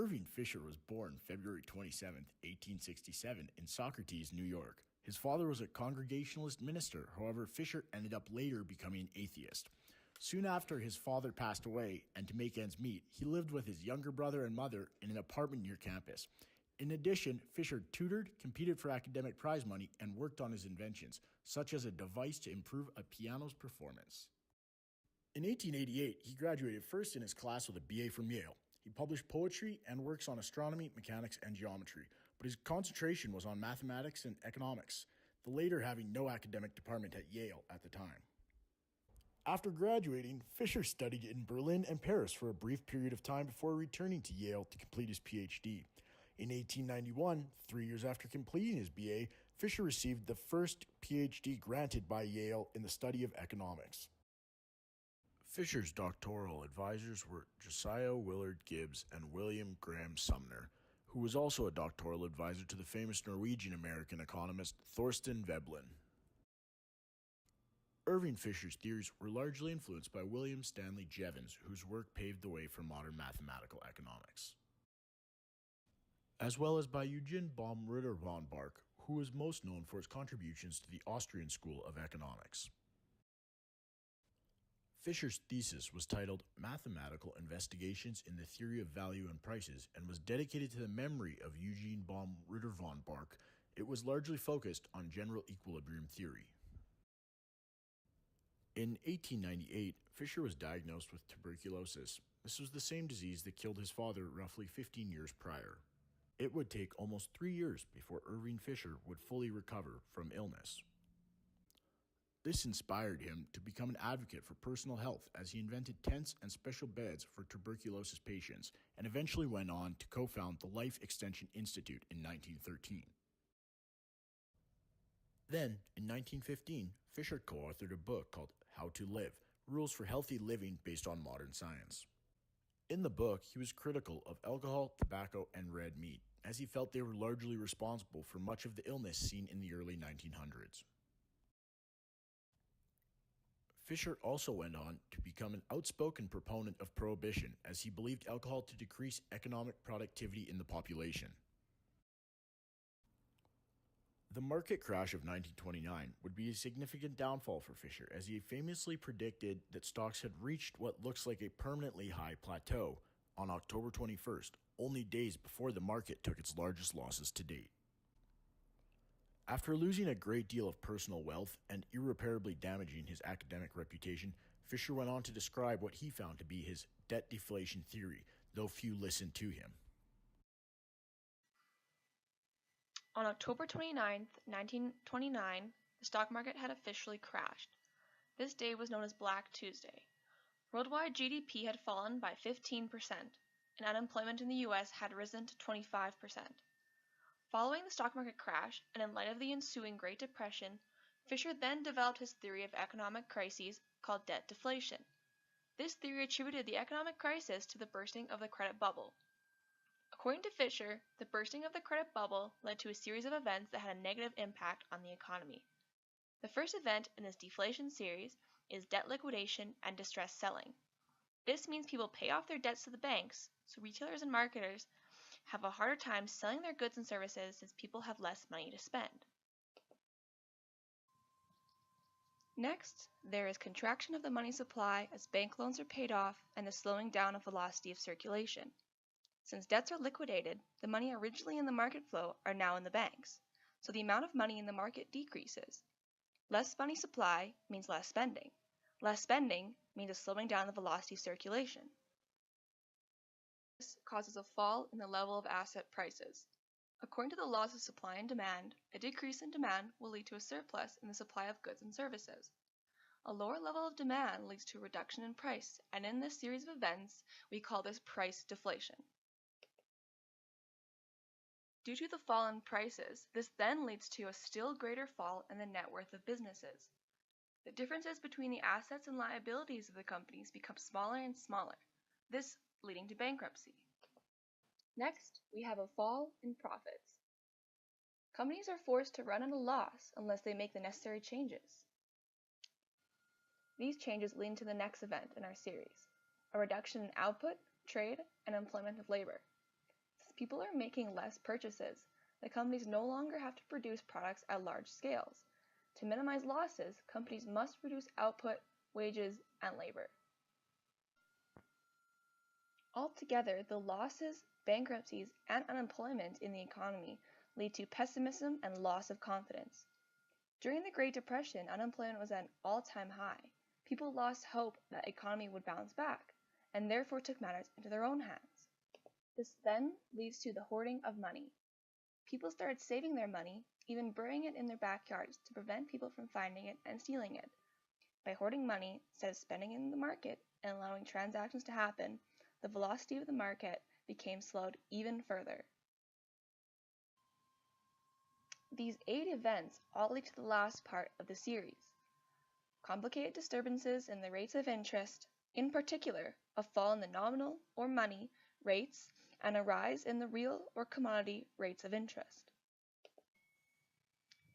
Irving Fisher was born February 27, 1867, in Socrates, New York. His father was a Congregationalist minister, however, Fisher ended up later becoming an atheist. Soon after his father passed away, and to make ends meet, he lived with his younger brother and mother in an apartment near campus. In addition, Fisher tutored, competed for academic prize money, and worked on his inventions, such as a device to improve a piano's performance. In 1888, he graduated first in his class with a BA from Yale. He published poetry and works on astronomy, mechanics, and geometry, but his concentration was on mathematics and economics, the latter having no academic department at Yale at the time. After graduating, Fisher studied in Berlin and Paris for a brief period of time before returning to Yale to complete his PhD. In 1891, 3 years after completing his BA, Fisher received the first PhD granted by Yale in the study of economics. Fisher's doctoral advisors were Josiah Willard Gibbs and William Graham Sumner, who was also a doctoral advisor to the famous Norwegian-American economist Thorstein Veblen. Irving Fisher's theories were largely influenced by William Stanley Jevons, whose work paved the way for modern mathematical economics, as well as by Eugen Baum-Ritter von Barck, who was most known for his contributions to the Austrian School of Economics. Fisher's thesis was titled Mathematical Investigations in the Theory of Value and Prices and was dedicated to the memory of Eugen Baum-Ritter von Barck. It was largely focused on general equilibrium theory. In 1898, Fisher was diagnosed with tuberculosis. This was the same disease that killed his father roughly 15 years prior. It would take almost 3 years before Irving Fisher would fully recover from illness. This inspired him to become an advocate for personal health as he invented tents and special beds for tuberculosis patients and eventually went on to co-found the Life Extension Institute in 1913. Then, in 1915, Fisher co-authored a book called How to Live: Rules for Healthy Living Based on Modern Science. In the book, he was critical of alcohol, tobacco, and red meat, as he felt they were largely responsible for much of the illness seen in the early 1900s. Fisher also went on to become an outspoken proponent of prohibition, as he believed alcohol to decrease economic productivity in the population. The market crash of 1929 would be a significant downfall for Fisher, as he famously predicted that stocks had reached what looks like a permanently high plateau on October 21st, only days before the market took its largest losses to date. After losing a great deal of personal wealth and irreparably damaging his academic reputation, Fisher went on to describe what he found to be his debt deflation theory, though few listened to him. On October 29, 1929, the stock market had officially crashed. This day was known as Black Tuesday. Worldwide GDP had fallen by 15%, and unemployment in the U.S. had risen to 25%. Following the stock market crash, and in light of the ensuing Great Depression, Fisher then developed his theory of economic crises called debt deflation. This theory attributed the economic crisis to the bursting of the credit bubble. According to Fisher, the bursting of the credit bubble led to a series of events that had a negative impact on the economy. The first event in this deflation series is debt liquidation and distress selling. This means people pay off their debts to the banks, so retailers and marketers have a harder time selling their goods and services since people have less money to spend. Next, there is contraction of the money supply as bank loans are paid off and the slowing down of velocity of circulation. Since debts are liquidated, the money originally in the market flow are now in the banks, so the amount of money in the market decreases. Less money supply means less spending. Less spending means a slowing down of the velocity of circulation. This causes a fall in the level of asset prices. According to the laws of supply and demand, a decrease in demand will lead to a surplus in the supply of goods and services. A lower level of demand leads to a reduction in price, and in this series of events, we call this price deflation. Due to the fall in prices, this then leads to a still greater fall in the net worth of businesses. The differences between the assets and liabilities of the companies become smaller and smaller, this leading to bankruptcy. Next, we have a fall in profits. Companies are forced to run at a loss unless they make the necessary changes. These changes lead to the next event in our series, a reduction in output, trade, and employment of labor. people are making less purchases. The companies no longer have to produce products at large scales. To minimize losses, companies must reduce output, wages, and labor. Altogether, the losses, bankruptcies, and unemployment in the economy lead to pessimism and loss of confidence. During the Great Depression, unemployment was at an all-time high. People lost hope that the economy would bounce back, and therefore took matters into their own hands. This then leads to the hoarding of money. People started saving their money, even burying it in their backyards to prevent people from finding it and stealing it. By hoarding money instead of spending it in the market and allowing transactions to happen, the velocity of the market became slowed even further. These 8 events all lead to the last part of the series. Complicated disturbances in the rates of interest, in particular, a fall in the nominal or money rates and a rise in the real or commodity rates of interest.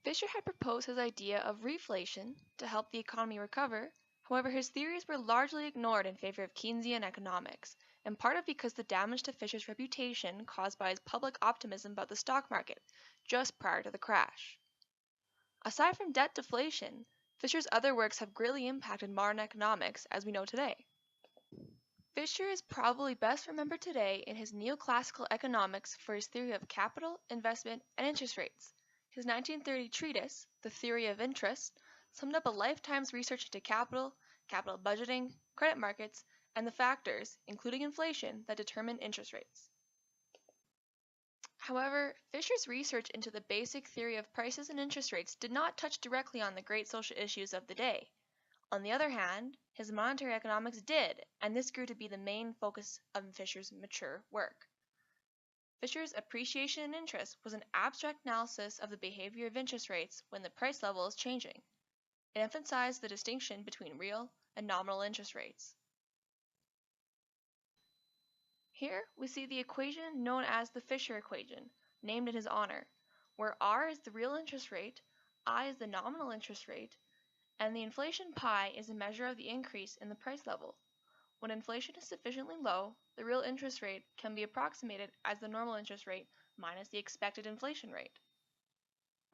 Fisher had proposed his idea of reflation to help the economy recover. However, his theories were largely ignored in favor of Keynesian economics, in part because the damage to Fisher's reputation caused by his public optimism about the stock market just prior to the crash. Aside from debt deflation, Fisher's other works have greatly impacted modern economics as we know today. Fisher is probably best remembered today in his neoclassical economics for his theory of capital, investment, and interest rates. His 1930 treatise, The Theory of Interest, summed up a lifetime's research into capital, capital budgeting, credit markets, and the factors, including inflation, that determine interest rates. However, Fisher's research into the basic theory of prices and interest rates did not touch directly on the great social issues of the day. On the other hand, his monetary economics did, and this grew to be the main focus of Fisher's mature work. Fisher's appreciation and interest was an abstract analysis of the behavior of interest rates when the price level is changing. It emphasized the distinction between real and nominal interest rates. Here we see the equation known as the Fisher equation, named in his honor, where R is the real interest rate, I is the nominal interest rate, and the inflation pi is a measure of the increase in the price level. When inflation is sufficiently low, the real interest rate can be approximated as the normal interest rate minus the expected inflation rate.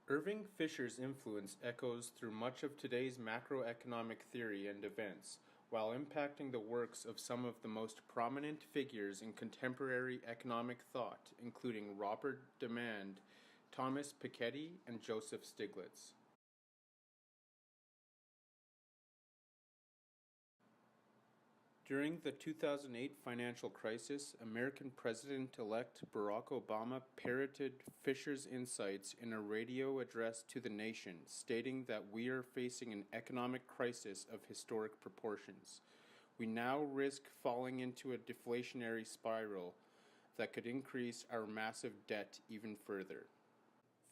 Irving Fisher's influence echoes through much of today's macroeconomic theory and events, while impacting the works of some of the most prominent figures in contemporary economic thought, including Robert Demand, Thomas Piketty, and Joseph Stiglitz. During the 2008 financial crisis, American President-elect Barack Obama parroted Fisher's insights in a radio address to the nation, stating that we are facing an economic crisis of historic proportions. We now risk falling into a deflationary spiral that could increase our massive debt even further.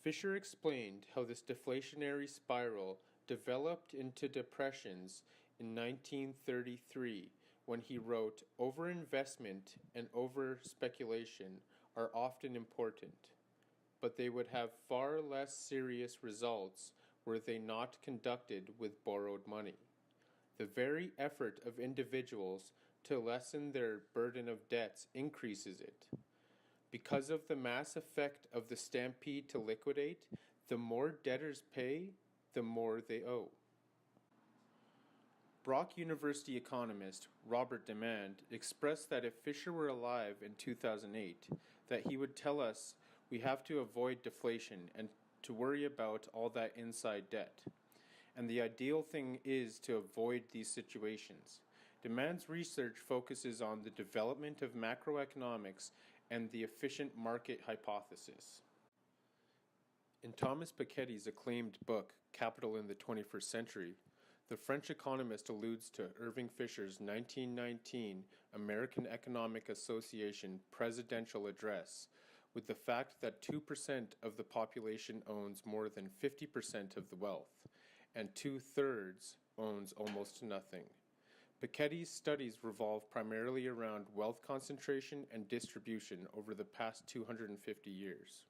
Fisher explained how this deflationary spiral developed into depressions in 1933, when he wrote, "Overinvestment and over-speculation are often important, but they would have far less serious results were they not conducted with borrowed money. The very effort of individuals to lessen their burden of debts increases it. Because of the mass effect of the stampede to liquidate, the more debtors pay, the more they owe." Brock University economist Robert Demand expressed that if Fisher were alive in 2008, that he would tell us we have to avoid deflation and to worry about all that inside debt. And the ideal thing is to avoid these situations. Demand's research focuses on the development of macroeconomics and the efficient market hypothesis. In Thomas Piketty's acclaimed book, Capital in the 21st Century, the French economist alludes to Irving Fisher's 1919 American Economic Association presidential address, with the fact that 2% of the population owns more than 50% of the wealth, and 2/3 owns almost nothing. Piketty's studies revolve primarily around wealth concentration and distribution over the past 250 years.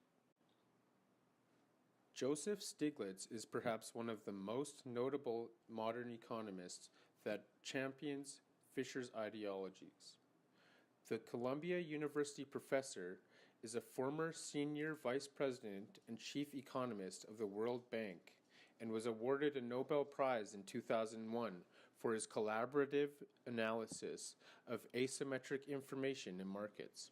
Joseph Stiglitz is perhaps one of the most notable modern economists that champions Fisher's ideologies. The Columbia University professor is a former senior vice president and chief economist of the World Bank and was awarded a Nobel Prize in 2001 for his collaborative analysis of asymmetric information in markets.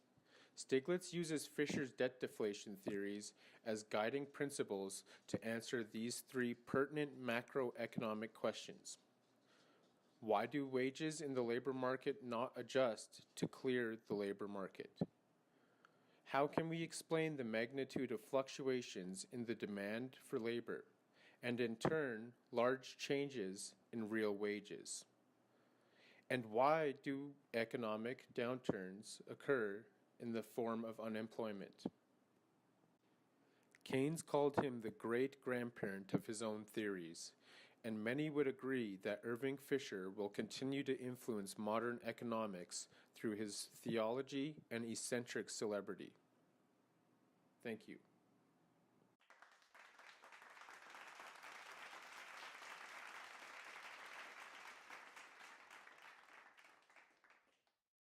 Stiglitz uses Fisher's debt deflation theories as guiding principles to answer these three pertinent macroeconomic questions. Why do wages in the labor market not adjust to clear the labor market? How can we explain the magnitude of fluctuations in the demand for labor, and in turn, large changes in real wages? And why do economic downturns occur in the form of unemployment? Keynes called him the great-grandparent of his own theories, and many would agree that Irving Fisher will continue to influence modern economics through his theology and eccentric celebrity. Thank you.